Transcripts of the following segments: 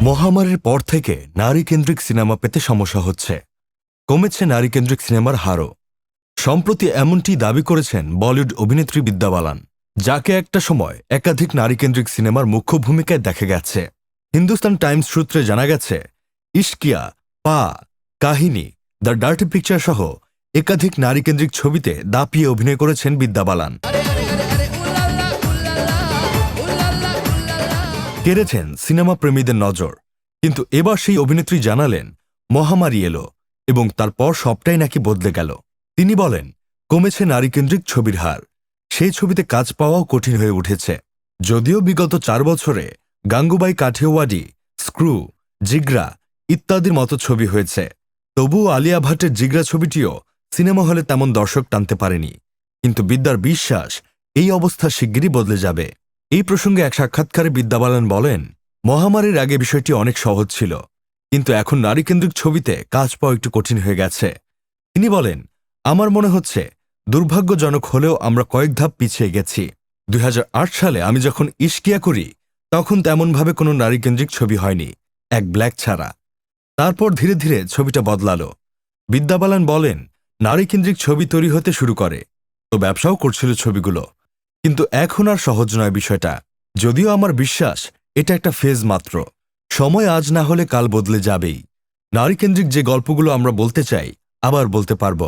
মহামারীর পর থেকে নারীকেন্দ্রিক সিনেমা পেতে সমস্যা হচ্ছে, কমেছে নারীকেন্দ্রিক সিনেমার হারও। সম্প্রতি এমনটি দাবি করেছেন বলিউড অভিনেত্রী বিদ্যা বালান, যাকে একটা সময় একাধিক নারীকেন্দ্রিক সিনেমার মুখ্য ভূমিকায় দেখা গেছে। হিন্দুস্তান টাইমস সূত্রে জানা গেছে, ইশকিয়া, পা, কাহিনী, দ্য ডার্টি পিকচার সহ একাধিক নারীকেন্দ্রিক ছবিতে দাপিয়ে অভিনয় করেছেন বিদ্যা বালান। কেড়েছেন সিনেমা প্রেমীদের নজর। কিন্তু এবার সেই অভিনেত্রী জানালেন, মহামারী এলো এবং তারপর সবটাই নাকি বদলে গেল। তিনি বলেন, কমেছে নারীকেন্দ্রিক ছবির হার, সেই ছবিতে কাজ পাওয়াও কঠিন হয়ে উঠেছে। যদিও বিগত 4 বছরে গাঙ্গুবাই কাঠিয়াওয়াড়ি, স্ক্রু, জিগরা ইত্যাদির মতো ছবি হয়েছে, তবুও আলিয়া ভাটের জিগরা ছবিটিও সিনেমা হলে তেমন দর্শক টানতে পারেনি। কিন্তু বিদ্যার বিশ্বাস, এই অবস্থা শিগগিরই বদলে যাবে। এই প্রসঙ্গে এক সাক্ষাৎকারে বিদ্যা বালান বলেন, মহামারীর আগে বিষয়টি অনেক সহজ ছিল, কিন্তু এখন নারীকেন্দ্রিক ছবিতে কাজ পাওয়া একটু কঠিন হয়ে গেছে। তিনি বলেন, আমার মনে হচ্ছে দুর্ভাগ্যজনক হলেও আমরা কয়েক ধাপ পিছিয়ে গেছি। 2008 সালে আমি যখন ইশকিয়া করি, তখন তেমনভাবে কোনো নারীকেন্দ্রিক ছবি হয়নি, এক ব্ল্যাক ছাড়া। তারপর ধীরে ধীরে ছবিটা বদলালো। বিদ্যা বালান বলেন, নারীকেন্দ্রিক ছবি তৈরি হতে শুরু করে, তো ব্যবসাও করছিল ছবিগুলো। কিন্তু এখন আর সহজ নয় বিষয়টা। যদিও আমার বিশ্বাস এটা একটা ফেজ মাত্র, সময় আজ না হলে কাল বদলে যাবেই। নারীকেন্দ্রিক যে গল্পগুলো আমরা বলতে চাই, আবার বলতে পারব।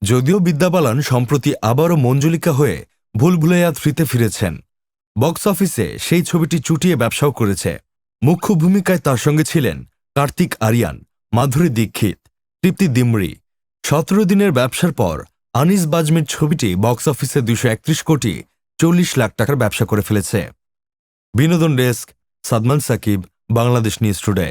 যদিও বিদ্যা বালান সম্প্রতি আবারও মঞ্জুলিকা হয়ে ভুল ভুলাইয়া 3-তে ফিরেছেন। বক্স অফিসে সেই ছবিটি চুটিয়ে ব্যবসাও করেছে। মুখ্য ভূমিকায় তার সঙ্গে ছিলেন কার্তিক আরিয়ান, মাধুরী দীক্ষিত, তৃপ্তি দিমরি। 17 দিনের ব্যবসার পর আনিস বাজমের ছবিটি বক্স অফিসে 231 কোটি 40 লাখ টাকার ব্যবসা করে ফেলেছে। বিনোদন desk, Sadman Sakib, Bangladesh news today.